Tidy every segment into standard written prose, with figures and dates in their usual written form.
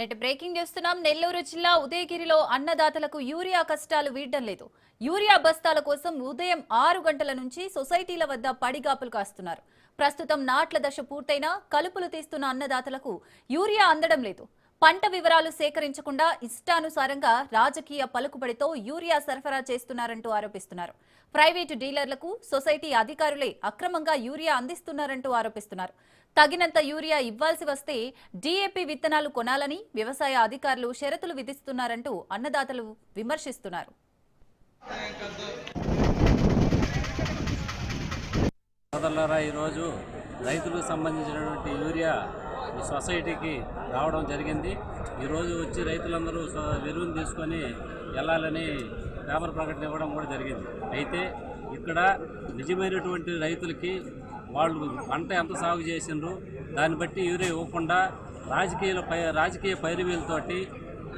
Right breaking చేస్తున్నాం. నెల్లూరు జిల్లా ఉదయగిరిలో అన్నదాతలకు urea కష్టాలు వీడడం లేదు. యూరియా బస్తాల కోసం ఉదయం 6 గంటల నుంచి సొసైటీల వద్ద పడిగాపులు కాస్తున్నారు. ప్రస్తుతం నాట్ల దశ పూర్తయినా కలుపులు తీస్తున్న అన్నదాతలకు యూరియా అందడం లేదు. పంట వివరాలు సేకరించకుండా ఇష్టానుసారంగా రాజకీయ పలుకుబడితో యూరియా సరఫరా చేస్తున్నారంటూ ఆరోపిస్తున్నారు. ప్రైవేటు డీలర్లకు సొసైటీ అధికారులే అక్రమంగా యూరియా అందిస్తున్నారంటూ ఆరోపిస్తున్నారు. తగినంత యూరియా ఇవ్వాల్సి వస్తే డీఏపీ విత్తనాలు కొనాలని వ్యవసాయ అధికారులు షరతులు విధిస్తున్నారంటూ అన్నదాతలు విమర్శిస్తున్నారు. ఈరోజు రైతులకు సంబంధించినటువంటి యూరియా ఈ సొసైటీకి రావడం జరిగింది. ఈరోజు వచ్చి రైతులందరూ ఎరువును తీసుకొని వెళ్ళాలని పేపర్ ప్రకటన ఇవ్వడం కూడా జరిగింది. అయితే ఇక్కడ నిజమైనటువంటి రైతులకి వాళ్ళు పంట ఎంత సాగు చేసిండ్రు దాన్ని బట్టి యూరియా ఇవ్వకుండా రాజకీయ పైరువీలతోటి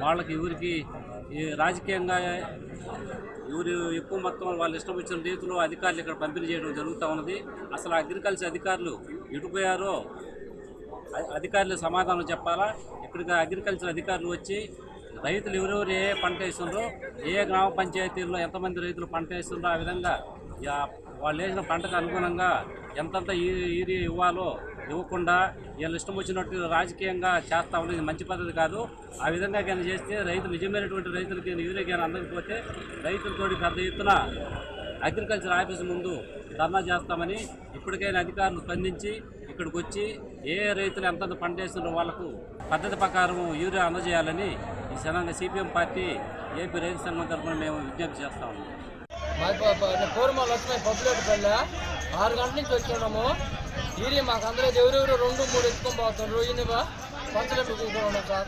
వాళ్ళకి ఊరికి రాజకీయంగా ఊరు ఎక్కువ మొత్తం వాళ్ళు ఇష్టం వచ్చిన రీతిలో అధికారులు ఇక్కడ పంపిణీ చేయడం జరుగుతూ ఉన్నది. అసలు అగ్రికల్చర్ అధికారులు ఎటుపోయారో అధికారులు సమాధానం చెప్పాలా. ఇక్కడికి అగ్రికల్చర్ అధికారులు వచ్చి రైతులు ఎవరెవరు ఏ పంట వేస్తుండ్రో, ఏ గ్రామ పంచాయతీల్లో ఎంతమంది రైతులు పంట వేస్తుండ్రో ఆ విధంగా వాళ్ళు వేసిన పంటకు అనుగుణంగా ఎంతంత యూరియా ఇవ్వాలో ఇవ్వకుండా వీళ్ళు ఇష్టం వచ్చినట్టు రాజకీయంగా చేస్తా ఉండేది మంచి పద్ధతి కాదు. ఆ విధంగా కానీ చేస్తే నిజమైనటువంటి రైతులకి యూరియా కానీ అందకపోతే రైతులతోటి పెద్ద ఎత్తున అగ్రికల్చర్ ఆఫీస్ ముందు ధర్నా చేస్తామని ఇప్పటికైనా అధికారులు స్పందించి ఇక్కడికి వచ్చి ఏ రైతులు ఎంతంత పంట వేస్తున్నారో వాళ్లకు పద్ధతి ప్రకారం యూరియా అందజేయాలని ఈ సంఘంగా సిపిఎం పార్టీ ఏపీ రైతు సంఘం తరఫున మేము విజ్ఞప్తి చేస్తా ఉన్నాం. పూర్వమాలు వచ్చినాయి పప్పులేటు పల్లె 6 గంటల నుంచి వచ్చాము. యూరియా మాకు అందరూ ఎవరెవరు 2-3 ఎత్తుకొని పోతున్నారు. ఈయన పంచడం సార్